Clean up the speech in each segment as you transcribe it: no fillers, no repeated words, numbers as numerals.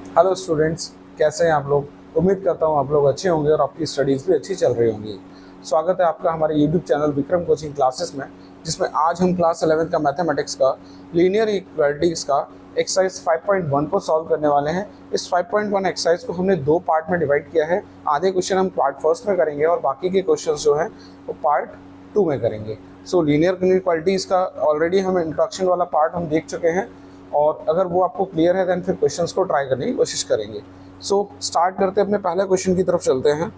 Hello students, कैसे हैं आप लोग। उम्मीद करता हूं आप लोग अच्छे होंगे और आपकी स्टडीज़ भी अच्छी चल रही होंगी। स्वागत है आपका हमारे YouTube channel Vikram coaching classes में, जिसमें आज हम क्लास 11 का मैथमेटिक्स का लीनियर इक्वालिटीज़ का एक्सरसाइज 5.1 को सॉल्व करने वाले हैं। इस 5.1 एक्सरसाइज को हमने दो पार्ट में डिवाइड किया है। आधे क्वेश्चन हम पार्ट फर्स्ट में करेंगे और बाकी के क्वेश्चन जो हैं वो पार्ट 2 में करेंगे। सो लीनियर इक्वालिटीज़ का ऑलरेडी हम इंट्रोडक्शन वाला पार्ट हम देख चुके हैं, और अगर वो आपको क्लियर है देन फिर क्वेश्चंस को ट्राई करने की कोशिश करेंगे। सो स्टार्ट करते हैं, अपने पहले क्वेश्चन की तरफ चलते हैं।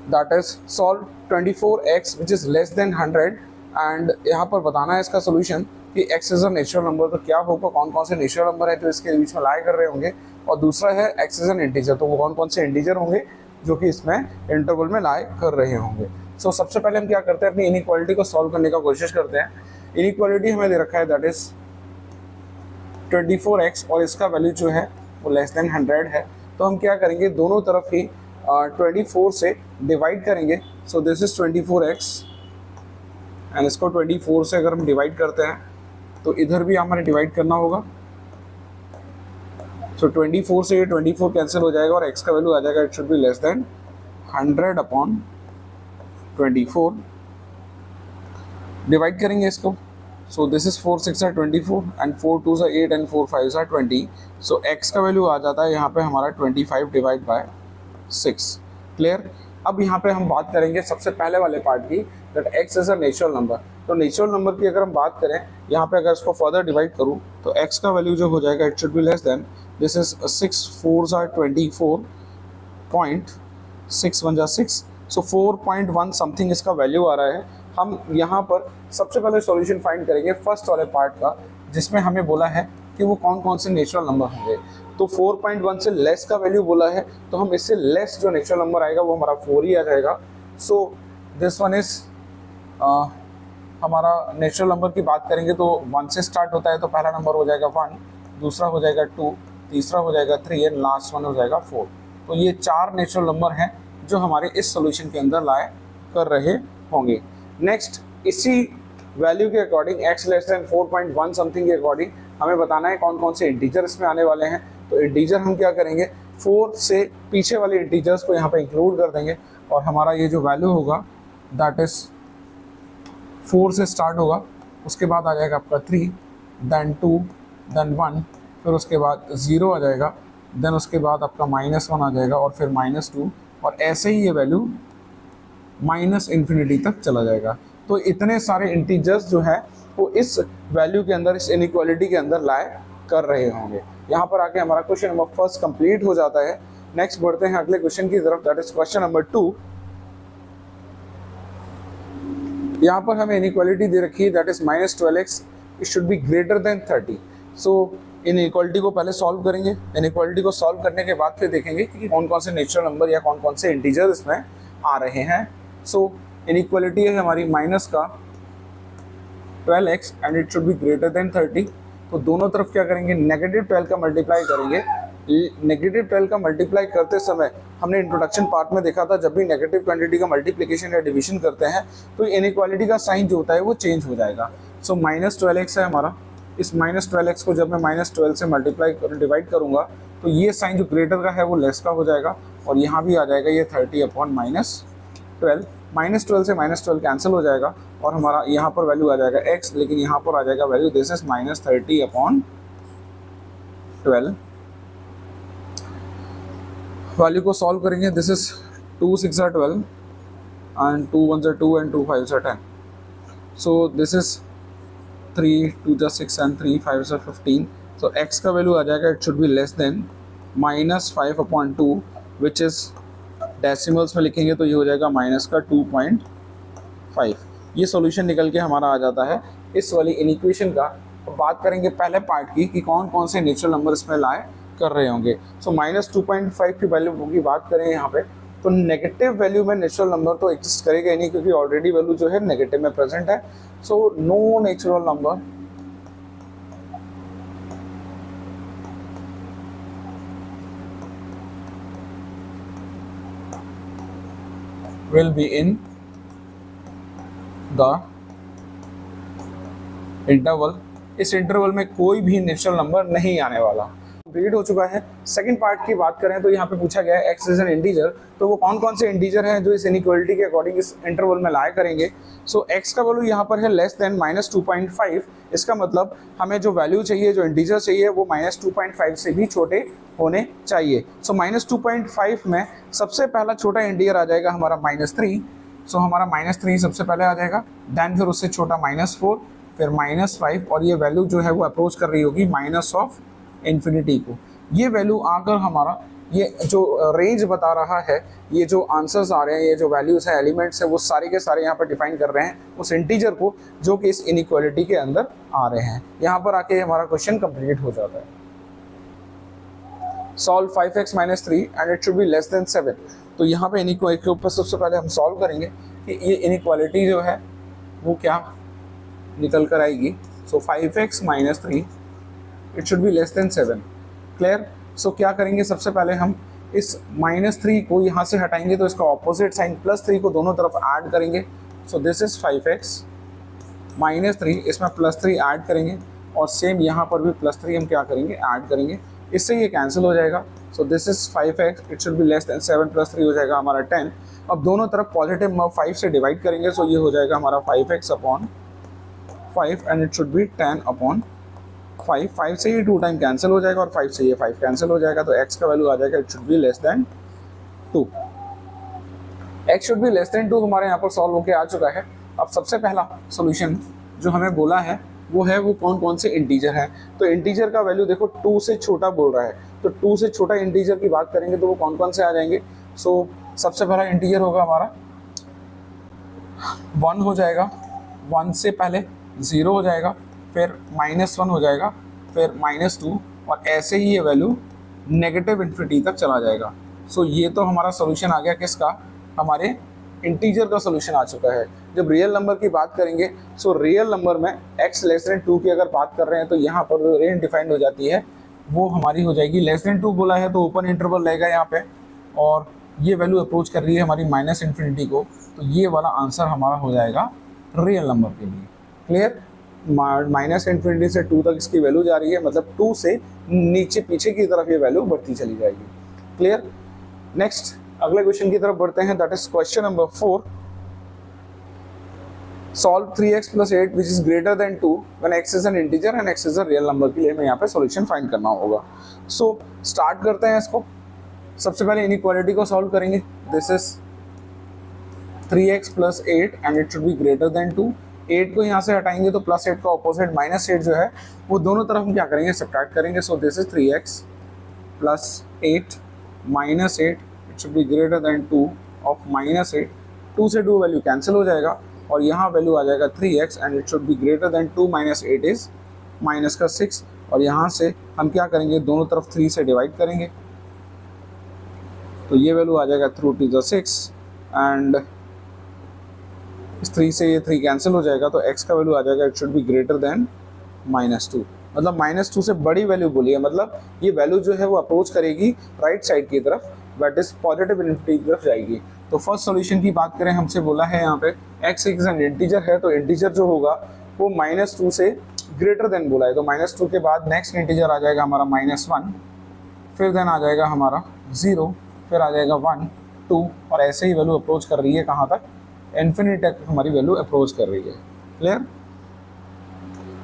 That is solve 24x which is less than 100 and यहाँ पर बताना है इसका सोल्यूशन कि x is a natural number. तो क्या होगा, कौन कौन से नेचुरल नंबर है जो इसके बीच में लाई कर रहे होंगे, और दूसरा है x इज़ एन इंटीजर, तो वो कौन कौन से इंटीजर होंगे जो कि इसमें इंटरवल में लाई कर रहे होंगे। सो सबसे पहले हम क्या करते हैं, अपनी इनइक्वालिटी को सॉल्व करने का कोशिश करते हैं। इनइक्वालिटी हमें दे रखा है दैट इज 24x और इसका वैल्यू जो है वो लेस देन 100 है। तो हम क्या करेंगे, दोनों तरफ ही 24 से डिवाइड करेंगे। So this is 24x and इसको 24 से अगर हम डिवाइड करते हैं तो इधर भी हमें डिवाइड करना होगा। सो 24 से ये 24 कैंसिल हो जाएगा और x का वैल्यू आ जाएगा, it should be less then 100 upon 24। Divide करेंगे इसको। So this is 4 6 are 24 and 4 2s are 8 and 4 5s are 20. So x का वैल्यू आ जाता है यहाँ पे हमारा 25 डिवाइड बाय 6। क्लियर। अब यहाँ पे हम बात करेंगे सबसे पहले वाले पार्ट की, that x is a natural number. तो नेचुरल नंबर की अगर हम बात करें, यहाँ पे अगर इसको फर्दर डिवाइड करूँ तो x का वैल्यू जो हो जाएगा, it should be less then, this is 6 4s are 24.6 1 6। So 4.1 something इसका वैल्यू आ रहा है। हम यहाँ पर सबसे पहले सॉल्यूशन फाइंड करेंगे फर्स्ट वाले पार्ट का, जिसमें हमें बोला है कि वो कौन कौन से नेचुरल नंबर होंगे। तो 4.1 से लेस का वैल्यू बोला है, तो हम इससे लेस जो नेचुरल नंबर आएगा वो हमारा 4 ही आ जाएगा। सो दिस वन इज हमारा नेचुरल नंबर की बात करेंगे तो 1 से स्टार्ट होता है, तो पहला नंबर हो जाएगा 1, दूसरा हो जाएगा 2, तीसरा हो जाएगा 3 एंड लास्ट वन हो जाएगा 4। तो ये 4 नेचुरल नंबर हैं जो हमारे इस सोल्यूशन के अंदर लाए कर रहे होंगे। नेक्स्ट, इसी वैल्यू के according x less than 4.1 something के अकॉर्डिंग हमें बताना है कौन कौन से इंटीजर इसमें आने वाले हैं। तो इंटीजर हम क्या करेंगे, 4 से पीछे वाले इंटीजर्स को यहाँ पे इंक्लूड कर देंगे, और हमारा ये जो वैल्यू होगा दैट इज 4 से स्टार्ट होगा, उसके बाद आ जाएगा आपका 3, देन 2, देन 1, फिर उसके बाद 0 आ जाएगा, देन उसके बाद आपका -1 आ जाएगा और फिर -2, और ऐसे ही ये वैल्यू -इन्फिनिटी तक चला जाएगा। तो इतने सारे इंटीजर्स जो है वो इस वैल्यू के अंदर, इस इनइक्वालिटी के अंदर लाए कर रहे होंगे। यहाँ पर आके हमारा क्वेश्चन नंबर फर्स्ट कंप्लीट हो जाता है। नेक्स्ट बढ़ते हैं अगले क्वेश्चन की तरफ, दैट इज क्वेश्चन नंबर 2। यहाँ पर हमें इनइक्वालिटी दे रखी है that is -12x, it should be greater then 30। So inequality को पहले सॉल्व करेंगे। इनइक्वालिटी को सॉल्व करने के बाद फिर देखेंगे कि कौन कौन से नेचुरल नंबर या कौन कौन से इंटीजर इसमें आ रहे हैं। सो इनइक्वालिटी है हमारी माइनस का 12x and it should be greater then 30। तो दोनों तरफ क्या करेंगे, नेगेटिव 12 का मल्टीप्लाई करेंगे। नेगेटिव 12 का मल्टीप्लाई करते समय हमने इंट्रोडक्शन पार्ट में देखा था, जब भी नेगेटिव क्वांटिटी का मल्टीप्लिकेशन या डिवीजन करते हैं तो इनइक्वालिटी का साइन जो होता है वो चेंज हो जाएगा। सो -12x है हमारा, इस -12x को जब मैं -12 से मल्टीप्लाई डिवाइड करूँगा तो ये साइन जो ग्रेटर का है वो लेस का हो जाएगा, और यहाँ भी आ जाएगा ये 30 अपॉन -12। -12 से -12 कैंसिल हो जाएगा और हमारा यहाँ पर वैल्यू आ जाएगा x, लेकिन यहाँ पर आ जाएगा value this is -30 upon 12। Value को सॉल्व करेंगे, this is 2 6 are 12 and 2 1s are 2 and 2 5s are 10। So this is 3 2 6 and 3 5s are 15। So x का वैल्यू आ जाएगा, it should be less then -5 upon 2 which is decimals में लिखेंगे तो ये हो जाएगा -2.5। ये सॉल्यूशन निकल के हमारा आ जाता है इस वाली इनइक्वेशन का। तो बात करेंगे पहले पार्ट की कि कौन कौन से नेचुरल नंबर इसमें लाए कर रहे होंगे। सो -2.5 की वैल्यू की बात करें यहाँ पे, तो नेगेटिव वैल्यू में नेचुरल नंबर तो एग्जिस्ट करेगा ही नहीं, क्योंकि ऑलरेडी वैल्यू जो है नेगेटिव में प्रेजेंट है। So no natural number will be in the interval। इस इंटरवल में कोई भी नेचुरल नंबर नहीं आने वाला। कंप्लीट हो चुका है। सेकंड पार्ट की बात करें तो यहाँ पे पूछा गया है एक्स इज एन इंटीजर, तो वो कौन कौन से इंटीजर हैं जो इस इनइक्वालिटी के अकॉर्डिंग इस इंटरवल में लाया करेंगे। सो एक्स का वैल्यू यहाँ पर है लेस देन -2.5। इसका मतलब हमें जो वैल्यू चाहिए, जो इंटीजर चाहिए, वो -2.5 से भी छोटे होने चाहिए। सो -2.5 में सबसे पहला छोटा इंटीजर आ जाएगा हमारा -3। सो हमारा -3 सबसे पहले आ जाएगा, देन फिर उससे छोटा -4, फिर -5, और ये वैल्यू जो है वो अप्रोच कर रही होगी -∞ को। ये वैल्यू आकर हमारा ये जो रेंज बता रहा है, ये जो आंसर्स आ रहे हैं, ये जो वैल्यूज है, एलिमेंट्स है, वो सारे के सारे यहाँ पर डिफाइन कर रहे हैं उस इंटीजर को जो कि इस इनइक्वालिटी के अंदर आ रहे हैं। यहाँ पर आके हमारा क्वेश्चन कंप्लीट हो जाता है। Solve 5x - 3 and it should be less than 7। तो यहाँ पे इनइक्वालिटी के ऊपर सबसे पहले हम सॉल्व करेंगे कि ये इनइक्वालिटी जो है वो क्या निकल कर आएगी। So 5x - 3 it should be less than 7। Clear. So क्या करेंगे, सबसे पहले हम इस -3 को यहाँ से हटाएंगे तो इसका ऑपोजिट साइन +3 को दोनों तरफ ऐड करेंगे। सो दिस इज 5x - 3, इसमें +3 ऐड करेंगे और सेम यहाँ पर भी +3 हम क्या करेंगे, ऐड करेंगे। इससे ये कैंसिल हो जाएगा। सो this is 5x it should be less than 7 + 3 हो जाएगा हमारा 10। अब दोनों तरफ पॉजिटिव 5 से डिवाइड करेंगे। सो ये हो जाएगा हमारा 5x/5 and it should B 10/5। 5 से ये 2 टाइम कैंसिल हो जाएगा और 5 से ये 5 कैंसिल हो जाएगा। तो x का वैल्यू आ जाएगा, it should be less than 2। x should be less than 2 हमारे यहाँ पर सॉल्व होके आ चुका है। अब सबसे पहला सॉल्यूशन जो हमें बोला है वो है वो कौन कौन से इंटीजर हैं। तो इंटीजर का वैल्यू देखो 2 से छोटा बोल रहा है, तो 2 से छोटा इंटीजर की बात करेंगे तो वो कौन कौन से आ जाएंगे। सो सबसे पहला इंटीजर होगा हमारा 1 हो जाएगा, 1 से पहले 0 हो जाएगा, फिर -1 हो जाएगा, फिर -2, और ऐसे ही ये वैल्यू -∞ तक चला जाएगा। सो ये तो हमारा सोल्यूशन आ गया किसका, हमारे इंटीजर का सोल्यूशन आ चुका है। जब रियल नंबर की बात करेंगे, सो रियल नंबर में x लेस देन 2 की अगर बात कर रहे हैं तो यहाँ पर जो रेंज डिफाइंड हो जाती है वो हमारी हो जाएगी लेस देन 2 बोला है तो ओपन इंटरवल रहेगा यहाँ पे, और ये वैल्यू अप्रोच कर रही है हमारी -∞ को, तो ये वाला आंसर हमारा हो जाएगा रियल नंबर के लिए। क्लियर। -∞ से 2 तक इसकी वैल्यू जा रही है, मतलब 2 से नीचे पीछे की तरफ ये वैल्यू बढ़ती चली जाएगी। क्लियर। नेक्स्ट अगले क्वेश्चन की तरफ बढ़ते हैं, that is question number 4। Solve 3x + 8 which is greater than 2 when x is an integer and x is a real number के लिए हमें यहाँ पे सॉल्यूशन फाइंड करना होगा। सो स्टार्ट करते हैं इसको। सबसे पहले इनइक्वालिटी को सॉल्व करेंगे। This is 3x + 8 and it should be greater then 2। 8 को यहाँ से हटाएंगे तो +8 का ऑपोजिट -8 जो है वो दोनों तरफ हम क्या करेंगे, सब्ट्रैक्ट करेंगे। So this is 3x + 8 -8 it should be greater then 2 of -8। 2 से 2 वैल्यू कैंसिल हो जाएगा और यहाँ वैल्यू आ जाएगा 3x and it should be greater then 2 - 8 is -6। और यहाँ से हम क्या करेंगे, दोनों तरफ 3 से डिवाइड करेंगे तो ये वैल्यू आ जाएगा 3 × 6 एंड इस 3 से ये 3 कैंसिल हो जाएगा तो x का वैल्यू आ जाएगा, it should be greater then -2। मतलब -2 से बड़ी वैल्यू बोली है, मतलब ये वैल्यू जो है वो अप्रोच करेगी राइट साइड की तरफ, दैट इज पॉजिटिव इन्फिनिटी की तरफ जाएगी। तो फर्स्ट सॉल्यूशन की बात करें, हमसे बोला है यहाँ पे x इज एन इंटीजर है, तो इंटीजर जो होगा वो -2 से ग्रेटर देन बोला है, तो -2 के बाद नेक्स्ट इंटीजर आ जाएगा हमारा -1, फिर देन आ जाएगा हमारा 0, फिर आ जाएगा 1, 2, और ऐसे ही वैल्यू अप्रोच कर रही है कहाँ तक, इन्फिनिटी तक हमारी वैल्यू अप्रोच कर रही है। क्लियर।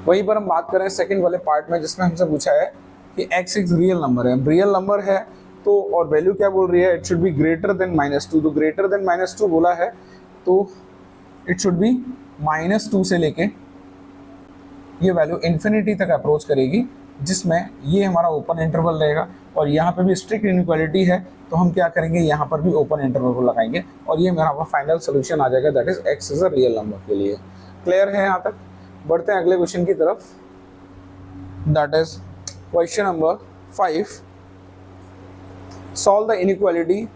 वहीं पर हम बात करें सेकंड वाले पार्ट में जिसमें हमसे पूछा है कि x एक रियल नंबर है, रियल नंबर है तो और वैल्यू क्या बोल रही है, it should be greater then -2। तो ग्रेटर देन -2 बोला है तो इट शुड बी -2 से लेके ये वैल्यू इन्फिनिटी तक अप्रोच करेगी, जिसमें ये हमारा ओपन इंटरवल रहेगा और यहाँ पे भी स्ट्रिक्ट इनइक्वालिटी है तो हम क्या करेंगे, यहाँ पर भी ओपन इंटरवल को लगाएंगे और ये मेरा फाइनल सोल्यूशन आ जाएगा, that is x is a real number के लिए। क्लियर है यहाँ तक। बढ़ते हैं अगले क्वेश्चन की तरफ, that is question number 5। Solve the inequality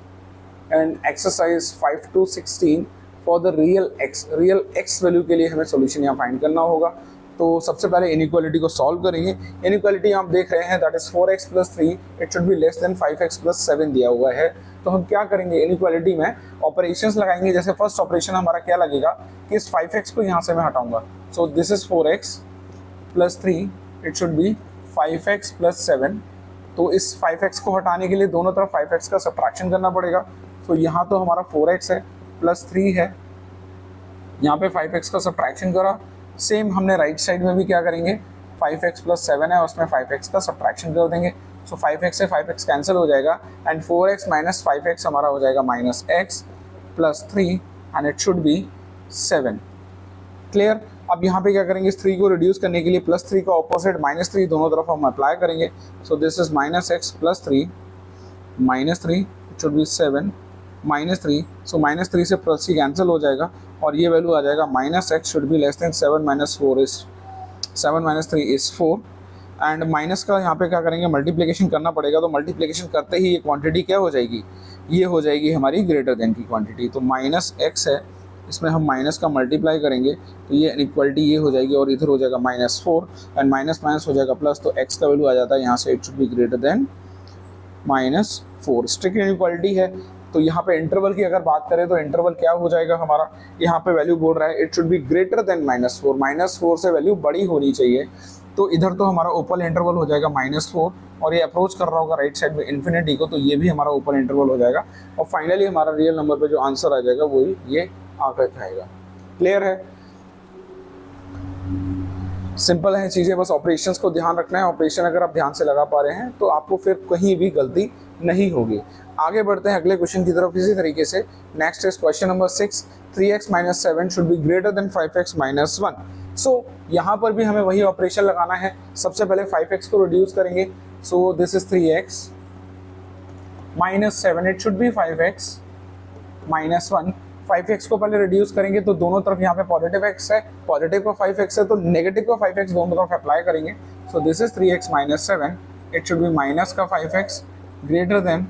and exercise 5 to 16 for the real x value के लिए हमें सोल्यूशन यहाँ फाइंड करना होगा। तो सबसे पहले इनइक्वालिटी को सॉल्व करेंगे। इनइक्वालिटी आप देख रहे हैं, that is 4x + 3 it should be less then 5x + 7 दिया हुआ है। तो हम क्या करेंगे, इनइक्वालिटी में ऑपरेशंस लगाएंगे। जैसे फर्स्ट ऑपरेशन हमारा क्या लगेगा कि इस 5x को यहाँ से मैं हटाऊंगा, so this is 4x + 3 it should be 5x + 7। तो इस 5x को हटाने के लिए दोनों तरफ 5x का सब्ट्रैक्शन करना पड़ेगा। तो यहाँ तो हमारा 4x है प्लस 3 है, यहाँ पे 5x का सब्ट्रैक्शन करा। सेम हमने राइट साइड में भी क्या करेंगे, 5x प्लस 7 है उसमें 5x का सब्ट्रैक्शन कर देंगे। सो 5x से 5x कैंसिल हो जाएगा एंड 4x माइनस 5x हमारा हो जाएगा minus x plus 3 and it should B 7। Clear. अब यहाँ पे क्या करेंगे, इस 3 को रिड्यूस करने के लिए प्लस 3 का ऑपोजिट माइनस 3 दोनों तरफ हम अप्लाई करेंगे। So this is minus x plus 3 minus 3 it should B 7 minus 3। So minus 3 से प्लस 3 कैंसिल हो जाएगा और ये वैल्यू आ जाएगा minus x should be less than 7 minus 4 is 7 minus 3 is 4 and minus का यहाँ पे क्या करेंगे, मल्टीप्लिकेशन करना पड़ेगा। तो मल्टीप्लिकेशन करते ही ये क्वांटिटी क्या हो जाएगी, ये हो जाएगी हमारी ग्रेटर देन की क्वांटिटी। तो माइनस x है, इसमें हम माइनस का मल्टीप्लाई करेंगे तो ये इनइक्वालिटी ये हो जाएगी और इधर हो जाएगा माइनस 4 एंड माइनस माइनस हो जाएगा प्लस। तो x का वैल्यू आ जाता है यहाँ से, it should be greater then minus 4। Strict inequality है। तो यहाँ पे इंटरवल की अगर बात करें तो इंटरवल क्या हो जाएगा हमारा, यहाँ पे वैल्यू बोल रहा है it should be greater then minus 4, minus 4 से वैल्यू बड़ी होनी चाहिए। तो इधर तो हमारा ओपन इंटरवल हो जाएगा माइनस 4 और ये अप्रोच कर रहा होगा राइट साइड में इन्फिनिटी को, तो ये भी हमारा ओपन इंटरवल हो जाएगा और फाइनली हमारा रियल नंबर पे जो आंसर आ जाएगा वही ये आकर आएगा। क्लियर है, सिंपल है चीज़ें, बस ऑपरेशंस को ध्यान रखना है। ऑपरेशन अगर आप ध्यान से लगा पा रहे हैं तो आपको फिर कहीं भी गलती नहीं होगी। आगे बढ़ते हैं अगले क्वेश्चन की तरफ इसी तरीके से। Next is question number 6, 3x minus 7 should be greater then 5x minus 1। सो यहाँ पर भी हमें वही ऑपरेशन लगाना है। सबसे पहले 5x को रिड्यूस करेंगे। So this is 3x minus 7, it should be 5x minus 1। 5x को पहले रिड्यूस करेंगे तो दोनों तरफ यहाँ पे पॉजिटिव x है, पॉजिटिव का 5x है तो नेगेटिव का 5x दोनों तरफ अप्लाई करेंगे। So this is 3x minus 7, it should B minus का 5x greater than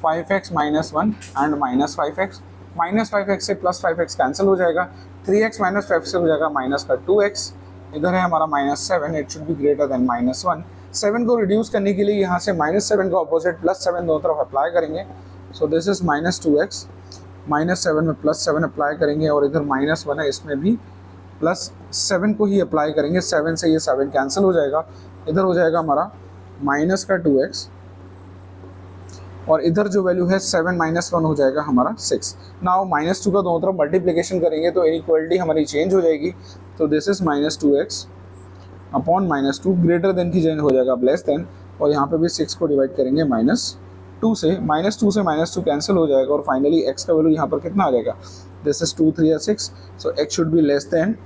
5x minus 1 and minus 5x। Minus 5x से प्लस 5x कैंसिल हो जाएगा, 3x माइनस 5 से हो जाएगा माइनस का 2x। इधर है हमारा minus 7, it should be greater then minus 1। 7 को रिड्यूस करने के लिए यहाँ से माइनस 7 का ऑपोजिट प्लस 7 दोनों तरफ अप्लाई करेंगे। So this is minus 2x, minus 7 में प्लस 7 अप्लाई करेंगे और इधर माइनस 1 है इसमें भी प्लस 7 को ही अप्लाई करेंगे। 7 से ये 7 कैंसिल हो जाएगा, इधर हो जाएगा हमारा माइनस का 2x और इधर जो वैल्यू है 7 माइनस 1 हो जाएगा हमारा 6। नाउ माइनस 2 का दोनों तरफ मल्टीप्लिकेशन करेंगे तो इनइक्वालिटी हमारी चेंज हो जाएगी। तो this is minus 2x upon minus 2 greater than की चेंज हो जाएगा लेस देन, और यहाँ पे भी 6 को डिवाइड करेंगे माइनस 2 से। माइनस 2 से माइनस 2 कैंसिल हो जाएगा और फाइनली x का वैल्यू यहाँ पर कितना आ जाएगा, this is 2 3 6। So x should be less then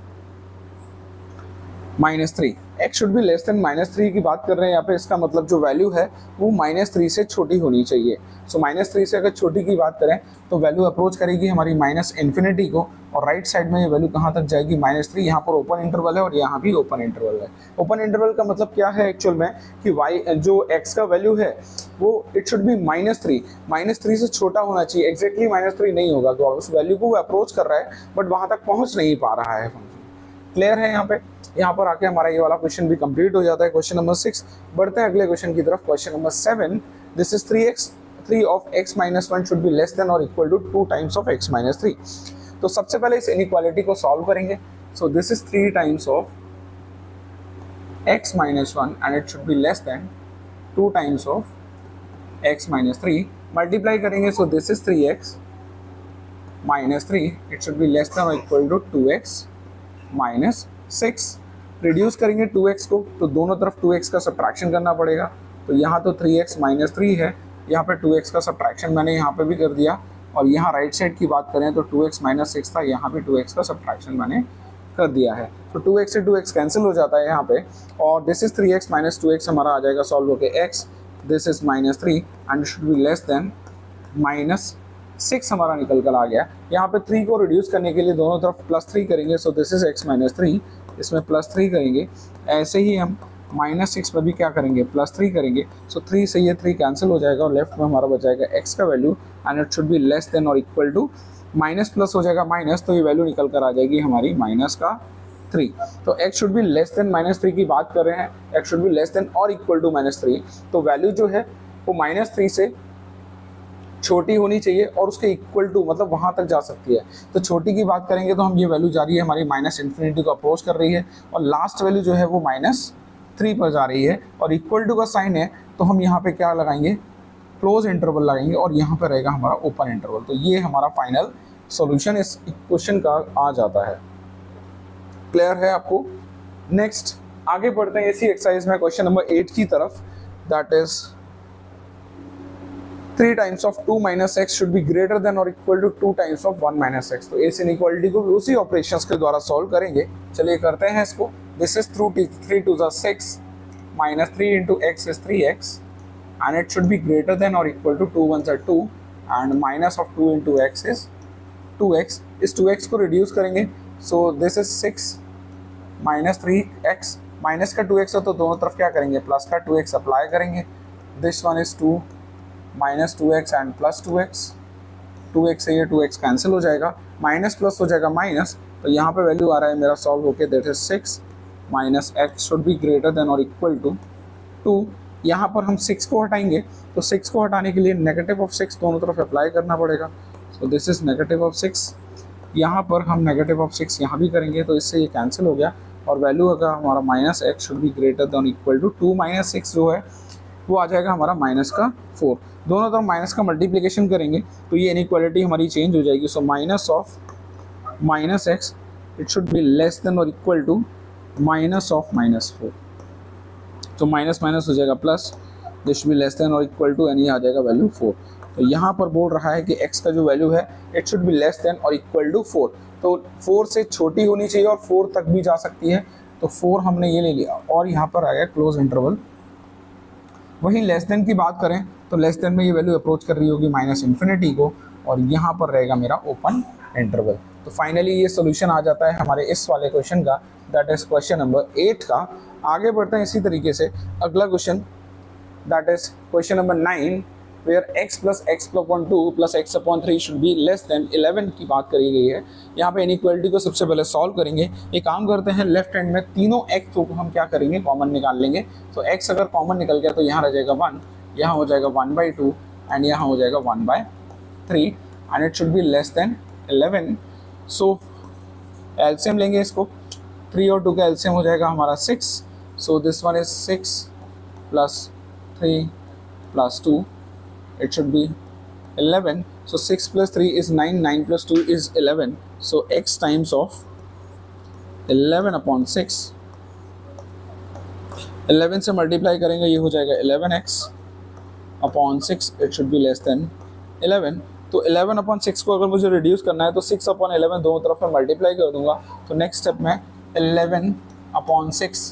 minus 3। x should be less then minus 3 की बात कर रहे हैं यहाँ पे, इसका मतलब जो वैल्यू है वो माइनस 3 से छोटी होनी चाहिए। सो माइनस 3 से अगर छोटी की बात करें तो वैल्यू अप्रोच करेगी हमारी माइनस इन्फिनिटी को और राइट साइड में ये वैल्यू कहाँ तक जाएगी, माइनस 3। यहाँ पर ओपन इंटरवल है और यहाँ भी ओपन इंटरवल है। ओपन इंटरवल का मतलब क्या है एक्चुअल में कि y जो x का वैल्यू है वो it should B minus 3, minus 3 से छोटा होना चाहिए। एग्जैक्टली माइनस 3 नहीं होगा, तो उस वैल्यू को वो अप्रोच कर रहा है बट वहाँ तक पहुँच नहीं पा रहा है फंक्शन। क्लियर है यहाँ पे। यहाँ पर आके हमारा ये वाला क्वेश्चन भी कंप्लीट हो जाता है, क्वेश्चन नंबर 6। बढ़ते हैं अगले क्वेश्चन की तरफ, question number 7। This is 3 of x minus 1 should be less than और equal to 2 times of x minus 3। तो सबसे पहले इस इनइक्वालिटी को सॉल्व करेंगे। So this is 3 times of x minus 1 and it should be less than 2 times of x minus 3। Multiply करेंगे, so this is 3x minus 3, it should be less than और equal to 2x minus 6। Reduce करेंगे 2x को तो दोनों तरफ 2x का subtraction करना पड़ेगा। तो यहाँ तो 3x माइनस 3 है, यहाँ पे 2x का सब्ट्रैक्शन मैंने यहाँ पे भी कर दिया और यहाँ राइट साइड की बात करें तो 2x माइनस 6 था, यहाँ पे 2x का सब्ट्रैक्शन मैंने कर दिया है। तो 2x से 2x कैंसिल हो जाता है यहाँ पे और this is 3x minus 2x हमारा आ जाएगा सॉल्व होके x। This is minus 3 and should be less then minus 6 हमारा निकल कर आ गया। यहाँ पे 3 को रिड्यूस करने के लिए दोनों तरफ प्लस 3 करेंगे। So this is x minus 3, इसमें प्लस 3 करेंगे। ऐसे ही हम माइनस 6 पर भी क्या करेंगे, प्लस 3 करेंगे। सो 3 से ये 3 कैंसिल हो जाएगा और लेफ्ट में हमारा बच जाएगा x का value and it should be less than और इक्वल टू माइनस प्लस हो जाएगा माइनस, तो ये वैल्यू निकल कर आ जाएगी हमारी माइनस का 3। तो x should be less then minus 3 की बात कर रहे हैं, x should be less than और इक्वल टू माइनस 3। तो वैल्यू जो है वो माइनस 3 से छोटी होनी चाहिए और उसके इक्वल टू मतलब वहाँ तक जा सकती है। तो छोटी की बात करेंगे तो हम ये वैल्यू जा रही है हमारी माइनस इन्फिनिटी को अप्रोच कर रही है और लास्ट वैल्यू जो है वो माइनस 3 पर जा रही है और इक्वल टू का साइन है तो हम यहाँ पे क्या लगाएंगे, क्लोज इंटरवल लगाएंगे और यहाँ पे रहेगा हमारा ओपन इंटरवल। तो ये हमारा फाइनल सॉल्यूशन इस इक्वेशन का आ जाता है। क्लियर है आपको? नेक्स्ट आगे बढ़ते हैं इसी एक्सरसाइज में क्वेश्चन नंबर 8 की तरफ, that is 3 times of 2 minus x should be greater than और equal to 2 times of 1 minus x. तो इस इनइक्वालिटी को भी उसी ऑपरेशंस के द्वारा सॉल्व करेंगे। चलिए करते हैं इसको। This is 3 to 6 minus 3 into x is 3x and it should be greater than or equal to 2 1s are 2 and minus of 2 into x is 2x। इस 2x को रिड्यूस करेंगे, so this is 6 minus 3x, minus का 2x है तो दोनों तरफ क्या करेंगे, प्लस का 2x अप्लाई करेंगे। This one is 2 minus 2x and plus 2x, 2x से ये 2x कैंसिल हो जाएगा, माइनस प्लस हो जाएगा माइनस, तो यहाँ पे वैल्यू आ रहा है मेरा सॉल्व होके, that is 6 minus x should be greater than और इक्वल टू 2। यहाँ पर हम 6 को हटाएंगे, तो 6 को हटाने के लिए नेगेटिव ऑफ 6 दोनों तरफ अप्लाई करना पड़ेगा। सो दिस इज नेगेटिव ऑफ 6, यहाँ पर हम नेगेटिव ऑफ 6 यहाँ भी करेंगे, तो इससे ये कैंसिल हो गया और वैल्यू होगा हमारा minus x should be greater than equal to 2 minus 6 जो है वो आ जाएगा हमारा माइनस का 4। दोनों तरफ माइनस का मल्टीप्लिकेशन करेंगे तो ये इनइक्वालिटी हमारी चेंज हो जाएगी। So minus of minus x it should be less than और equal to minus of minus 4। तो माइनस माइनस हो जाएगा plus, this should be less than और इक्वल टू, यानी आ जाएगा वैल्यू 4। तो यहाँ पर बोल रहा है कि x का जो वैल्यू है it should be less than और इक्वल टू 4। तो 4 से छोटी होनी चाहिए और 4 तक भी जा सकती है, तो 4 हमने ये ले लिया और यहाँ पर आ गया क्लोज इंटरवल। वहीं लेस देन की बात करें तो लेस देन में ये वैल्यू अप्रोच कर रही होगी माइनस इन्फिनिटी को और यहाँ पर रहेगा मेरा ओपन इंटरवल। तो फाइनली ये सोल्यूशन आ जाता है हमारे इस वाले क्वेश्चन का, दैट इज क्वेश्चन नंबर 8 का। आगे बढ़ते हैं इसी तरीके से अगला question, that is question number 9 where x plus x upon 2 plus x upon 3 should be less than 11 की बात करी गई है। यहाँ पे इनइक्वालिटी को सबसे पहले सॉल्व करेंगे। एक काम करते हैं, लेफ्ट हैंड में तीनों x को हम क्या करेंगे, कॉमन निकाल लेंगे। तो x अगर कॉमन निकल गया तो यहाँ रह जाएगा 1, यहाँ हो जाएगा 1/2 एंड यहाँ हो जाएगा 1/3 and it should be less than 11। So LCM लेंगे इसको, 3 और 2 का एलसीएम हो जाएगा हमारा 6। So this one is 6 plus 3 plus 2, it should be 11. So 6 plus 3 is 9, 9 plus 2 is 11. So x times of 11 upon 6, 11 से मल्टीप्लाई करेंगे ये हो जाएगा 11x upon 6, it should be less than 11। तो 11 अपॉन 6 को अगर मुझे रिड्यूस करना है तो 6 अपॉन 11 दोनों तरफ में मल्टीप्लाई कर दूंगा। तो नेक्स्ट स्टेप में 11 अपॉन 6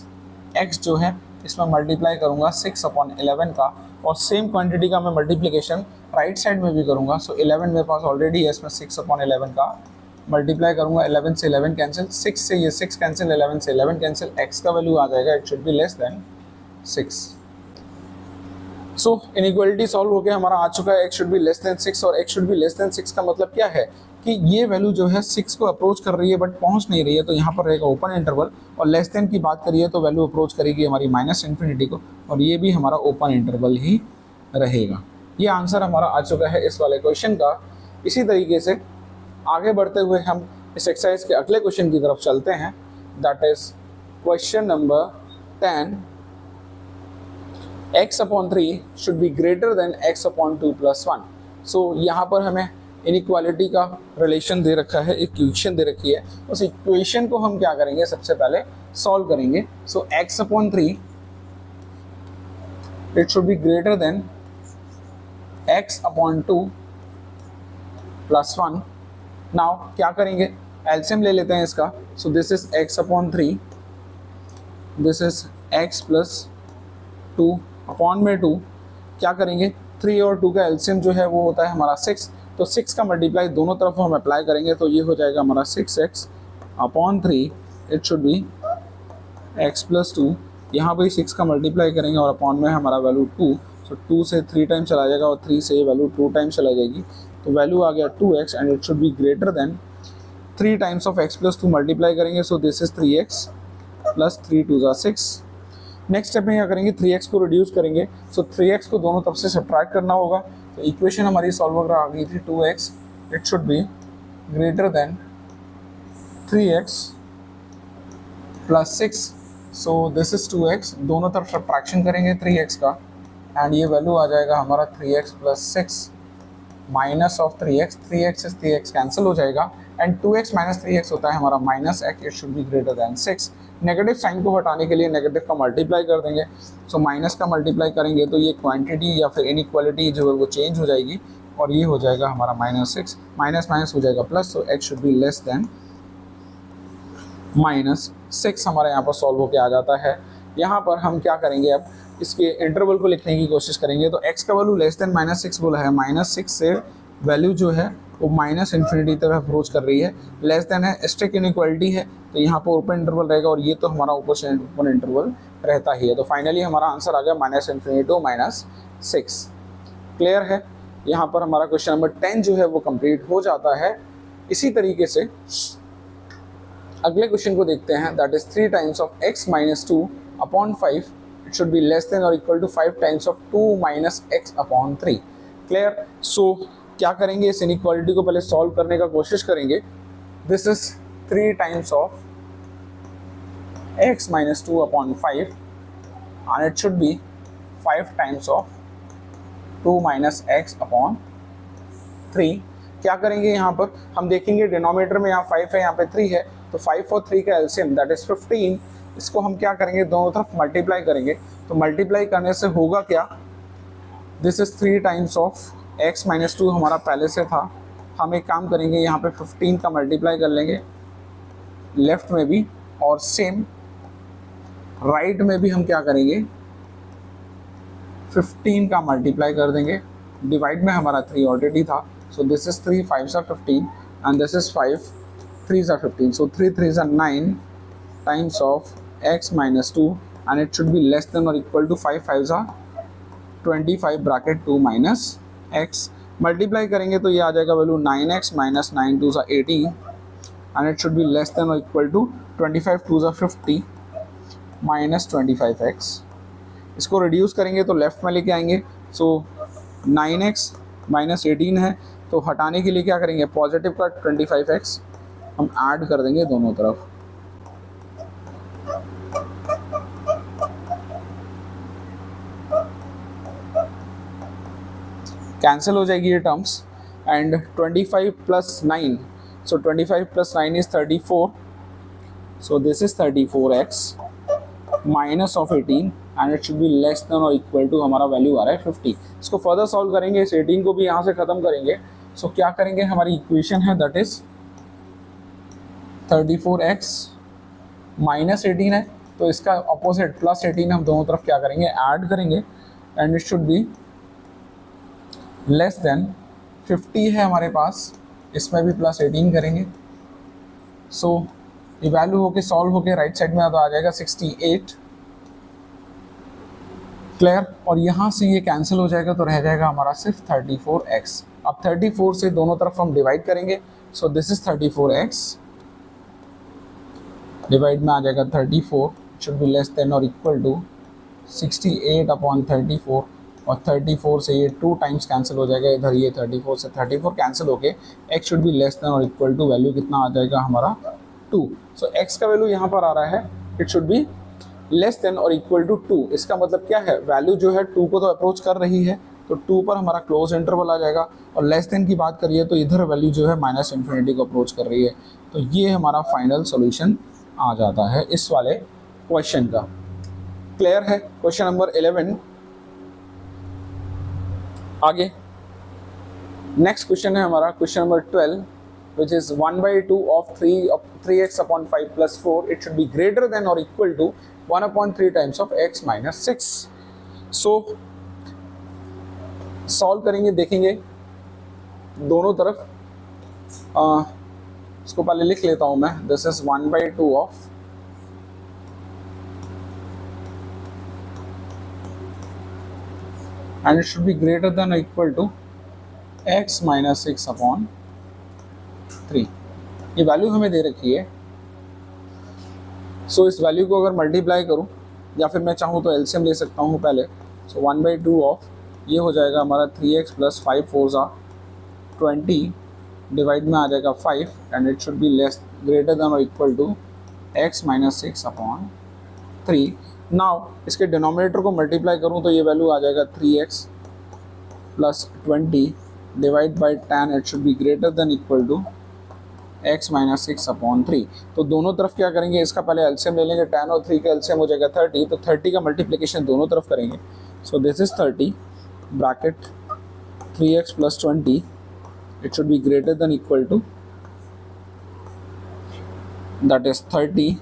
x जो है इसमें मल्टीप्लाई करूंगा 6 अपॉन 11 का और सेम क्वांटिटी का मैं मल्टीप्लिकेशन राइट साइड में भी करूंगा। सो 11 मेरे पास ऑलरेडी है, इसमें 6 अपॉन 11 का मल्टीप्लाई करूंगा, 11 से 11 कैंसिल, 6 से ये 6 कैंसिल, 11 से 11 कैंसिल, x का वैल्यू आ जाएगा it should be less then 6। So inequality solve होकर हमारा आ चुका है x should be less then 6 और x should be less then 6 का मतलब क्या है कि ये वैल्यू जो है 6 को अप्रोच कर रही है बट पहुंच नहीं रही है, तो यहाँ पर रहेगा ओपन इंटरवल। और लेस देन की बात करिए तो वैल्यू अप्रोच करेगी हमारी माइनस इन्फिनिटी को और ये भी हमारा ओपन इंटरवल ही रहेगा। ये आंसर हमारा आ चुका है इस वाले क्वेश्चन का। इसी तरीके से आगे बढ़ते हुए हम इस एक्सरसाइज के अगले क्वेश्चन की तरफ चलते हैं, that is question number 10 x upon 3 should be greater then x upon 2 plus 1। सो यहाँ पर हमें इनइक्वालिटी का रिलेशन दे रखा है, इक्वेशन दे रखी है, उस इक्वेशन को हम क्या करेंगे, सबसे पहले सॉल्व करेंगे। सो x upon 3 it should be greater then x upon 2 plus 1। Now क्या करेंगे, एलसीएम ले लेते हैं इसका। सो this is x upon 3, this is x plus 2 upon में 2, क्या करेंगे 3 और 2 का एलसीएम जो है वो होता है हमारा 6, तो 6 का मल्टीप्लाई दोनों तरफ हम अप्लाई करेंगे तो ये हो जाएगा हमारा 6x upon 3, it should B x plus 2, यहाँ पर 6 का मल्टीप्लाई करेंगे और अपॉन में हमारा वैल्यू 2, सो 2 से 3 टाइम चला जाएगा और 3 से ये वैल्यू 2 टाइम चला जाएगी, तो वैल्यू आ गया 2x and it should be greater than 3 times of x plus 2 multiply करेंगे। So this is 3x plus 3 2 ज़ा 6। नेक्स्ट स्टेप में क्या करेंगे, 3x को रिड्यूस करेंगे। सो 3x को दोनों तरफ से सब्ट्रैक्ट करना होगा, तो इक्वेशन हमारी सॉल्व होकर आ गई थी 2x, it should be greater then 3x plus 6। So this is 2x, दोनों तरफ सब्ट्रैक्शन करेंगे 3x का, एंड ये वैल्यू आ जाएगा हमारा 3x plus 6 minus of 3x, 3x से 3x कैंसिल हो जाएगा एंड 2x माइनस 3x होता है हमारा minus x, it should be greater than 6। Negative sign को हटाने के लिए नेगेटिव का मल्टीप्लाई कर देंगे। सो माइनस का मल्टीप्लाई करेंगे तो ये क्वांटिटी या फिर इनइक्वालिटी जो है वो चेंज हो जाएगी और ये हो जाएगा हमारा -6, माइनस माइनस हो जाएगा प्लस, तो x should be less than -6 हमारे यहाँ पर सॉल्व होके आ जाता है। यहाँ पर हम क्या करेंगे, अब इसके इंटरवल को लिखने की कोशिश करेंगे। तो x का वैल्यू लेस दैन -6 बोला है, -6 से वैल्यू जो है वो -∞ तक अप्रोच कर रही है। लेस देन है, स्ट्रिक्ट इनइक्वालिटी है, तो यहाँ पर ओपन इंटरवल रहेगा और ये तो हमारा ओपन इंटरवल रहता ही है। तो फाइनली हमारा आंसर आ गया -∞ टू -6। क्लियर है। यहाँ पर हमारा क्वेश्चन नंबर 10 जो है वो कंप्लीट हो जाता है। इसी तरीके से अगले क्वेश्चन को देखते हैं, that is 3 times of x minus 2 upon 5 it should be less than और equal to 5 times of 2 minus x upon 3। Clear. So क्या करेंगे, इस इनइक्वालिटी को पहले सॉल्व करने का कोशिश करेंगे। This is 3 times of x minus 2 upon 5 and it should B 5 times of 2 minus x upon 3। क्या करेंगे, यहाँ पर हम देखेंगे डिनोमिनेटर में यहाँ 5 है, यहाँ पे 3 है, तो 5 और 3 का एलसीएम दैट इज 15। इसको हम क्या करेंगे, दोनों तरफ मल्टीप्लाई करेंगे। तो मल्टीप्लाई करने से होगा क्या, this is 3 times of x minus 2 हमारा पहले से था। हम एक काम करेंगे, यहाँ पे 15 का मल्टीप्लाई कर लेंगे लेफ्ट में भी, और सेम राइट में भी हम क्या करेंगे, 15 का मल्टीप्लाई कर देंगे। डिवाइड में हमारा 3 ऑलरेडी था, so this is 3 5 15 and this is 5 3 15, so 3 3 9 times of x minus 2 and it should be less than और equal to 5 5 25 bracket 2 minus x। Multiply करेंगे तो ये आ जाएगा value 9x minus 9 2 18 and it should be less than और equal to 25 2 50 minus 25x। इसको reduce करेंगे तो लेफ्ट में लेके आएंगे। सो 9x माइनस 18 है, तो हटाने के लिए क्या करेंगे, पॉजिटिव का 25x हम ऐड कर देंगे दोनों तरफ। कैंसिल हो जाएगी ये terms and 25 plus 9, so 25 plus 9 is 34, so this is 34x minus of 18 and it should be less than और इक्वल टू हमारा वैल्यू आ रहा है 50। इसको फर्दर सॉल्व करेंगे, इस 18 को भी यहाँ से ख़त्म करेंगे। सो क्या करेंगे, हमारी इक्वेशन है दैट इज 34x माइनस 18 है, तो इसका अपोजिट प्लस 18 हम दोनों तरफ क्या करेंगे, ऐड करेंगे and it should be less then 50 है हमारे पास, इसमें भी प्लस 18 करेंगे। सो ये वैल्यू होके सॉल्व होके राइट साइड में आ जाएगा 68। क्लियर। और यहाँ से ये कैंसिल हो जाएगा तो रह जाएगा हमारा सिर्फ 34x। अब 34 से दोनों तरफ हम डिवाइड करेंगे, so this is 34x divide में आ जाएगा 34, शुड बी लेस देन और इक्वल टू 68 अपॉन 34, और 34 से ये 2 टाइम्स कैंसिल हो जाएगा, इधर ये 34 से 34 कैंसिल होके x should be less than और इक्वल टू वैल्यू कितना आ जाएगा हमारा 2। सो x का वैल्यू यहाँ पर आ रहा है, it should be less than और इक्वल टू 2। इसका मतलब क्या है, वैल्यू जो है 2 को तो अप्रोच कर रही है, तो 2 पर हमारा क्लोज इंटरवल आ जाएगा। और लेस देन की बात करिए तो इधर वैल्यू जो है -∞ को अप्रोच कर रही है। तो ये हमारा फाइनल सॉल्यूशन आ जाता है इस वाले क्वेश्चन का। क्लियर है। क्वेश्चन नंबर 11 आगे नेक्स्ट क्वेश्चन है हमारा question number 12, which is 1/2 of 3x upon 5 plus 4, it should be greater than or equal to 1/3 times of x minus 6। so solve करेंगे, देखेंगे दोनों तरफ। इसको पहले लिख लेता हूं मैं, this is 1/2 of and it should be greater than or equal to x minus 6 upon 3। ये वैल्यू हमें दे रखी है। सो इस वैल्यू को अगर मल्टीप्लाई करूँ या फिर मैं चाहूँ तो एलसीएम ले सकता हूँ पहले। सो 1/2 ऑफ ये हो जाएगा हमारा 3x प्लस 5 4 20 डिवाइड में आ जाएगा 5 and it should be less greater than और equal to x minus 6 upon 3। Now इसके डिनोमिनेटर को मल्टीप्लाई करूँ तो ये वैल्यू आ जाएगा 3x plus 20 divide by tan, it should be greater than equal to x minus 6/3। तो दोनों तरफ क्या करेंगे, इसका पहले एलसीएम ले लेंगे, tan और 3 का एलसीएम हो जाएगा 30, तो 30 का मल्टीप्लिकेशन दोनों तरफ करेंगे। So this is 30 bracket 3x plus 20, it should be greater than equal to that is 30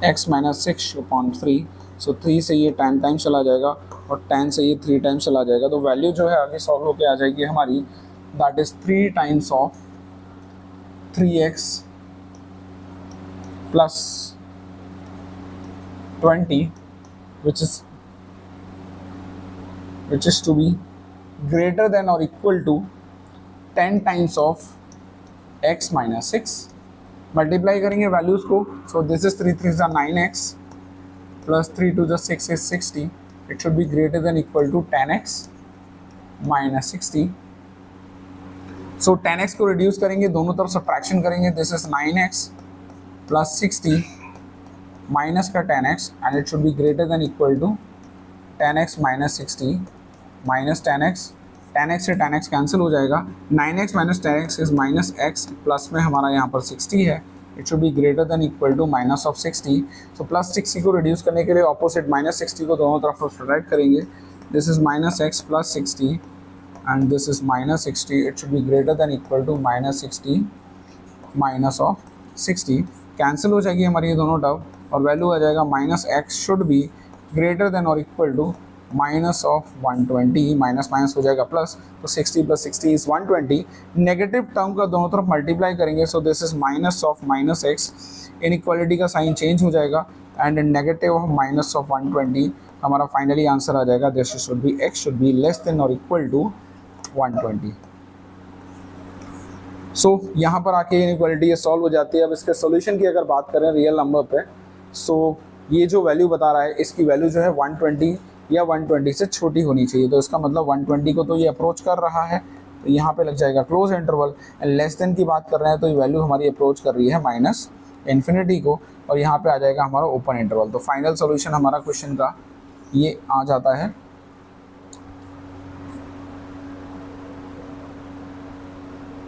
x minus 6/3। So 3 से ये 10 टाइम्स चला जाएगा और 10 से ये 3 टाइम्स चला जाएगा, तो वैल्यू जो है आगे सॉल्व होके आ जाएगी हमारी, that is 3 times of 3x plus 20 which is to be greater than or equal to 10 times of x minus 6। Multiply करेंगे वैल्यूज को, so this is 3 3 9x plus 3 2 6 is 60, it should be greater than equal to 10x minus 60। So 10x को reduce करेंगे, दोनों तरफ subtraction करेंगे, this is 9x plus 60 minus का 10x and it should be greater than equal to 10x minus 60 minus 10x, 10x से 10x cancel हो जाएगा, 9x minus 10x is minus x, plus में हमारा यहाँ पर 60 है, it should be greater than equal to minus of 60। So plus 60 को reduce करने के लिए ऑपोजिट माइनस 60 को दोनों तरफ सब्ट्रैक्ट करेंगे, this is minus x plus 60 and this is minus 60, it should be greater than equal to minus 60 minus of 60। Cancel हो जाएगी हमारी ये दोनों टर्म और वैल्यू आ जाएगा minus x should be greater than और equal to minus of 120, minus minus हो जाएगा प्लस, तो 60 प्लस 60 इज 120। नेगेटिव टर्म का दोनों तरफ मल्टीप्लाई करेंगे, so this is minus of minus x, inequality का साइन चेंज हो जाएगा and negative of minus of 120, हमारा फाइनली आंसर आ जाएगा this should B x should be less than और इक्वल टू 120। सो यहाँ पर आके इनइक्वालिटी ये सॉल्व हो जाती है। अब इसके सॉल्यूशन की अगर बात करें रियल नंबर पे, सो ये जो वैल्यू बता रहा है इसकी वैल्यू जो है 120 या 120 से छोटी होनी चाहिए, तो इसका मतलब 120 को तो ये अप्रोच कर रहा है, तो यहाँ पे लग जाएगा close interval. And less than की बात कर रहे हैं तो ये वैल्यू हमारी अप्रोच कर रही है माइनस इन्फिनिटी को, और यहाँ पे आ जाएगा हमारा ओपन इंटरवल। तो फाइनल सोल्यूशन हमारा क्वेश्चन का ये आ जाता है।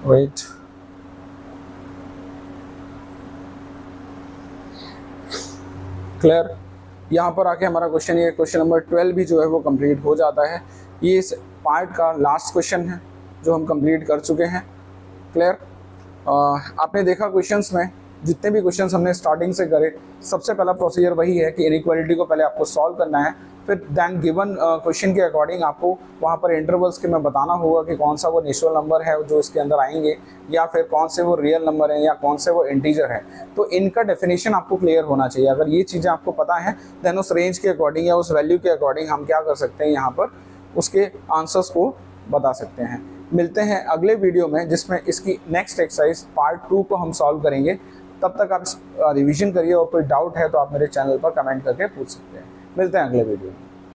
वेट, क्लियर, यहाँ पर आके हमारा क्वेश्चन ये क्वेश्चन नंबर 12 भी जो है वो कंप्लीट हो जाता है। ये इस पार्ट का लास्ट क्वेश्चन है जो हम कंप्लीट कर चुके हैं। क्लियर, आपने देखा क्वेश्चंस में जितने भी क्वेश्चंस हमने स्टार्टिंग से करे, सबसे पहला प्रोसीजर वही है कि इनइक्वालिटी को पहले आपको सॉल्व करना है, फिर दैन गिवन क्वेश्चन के अकॉर्डिंग आपको वहाँ पर इंटरवल्स के में बताना होगा कि कौन सा वो नेचुरल नंबर है जो इसके अंदर आएंगे, या फिर कौन से वो रियल नंबर हैं, या कौन से वो इंटीजर है। तो इनका डेफिनेशन आपको क्लियर होना चाहिए। अगर ये चीज़ें आपको पता है देन उस रेंज के अकॉर्डिंग या उस वैल्यू के अकॉर्डिंग हम क्या कर सकते हैं, यहाँ पर उसके आंसर्स को बता सकते हैं। मिलते हैं अगले वीडियो में जिसमें इसकी नेक्स्ट एक्सरसाइज पार्ट 2 को हम सॉल्व करेंगे। तब तक आप रिवीजन करिए और कोई डाउट है तो आप मेरे चैनल पर कमेंट करके पूछ सकते हैं। मिलते हैं अगले वीडियो में।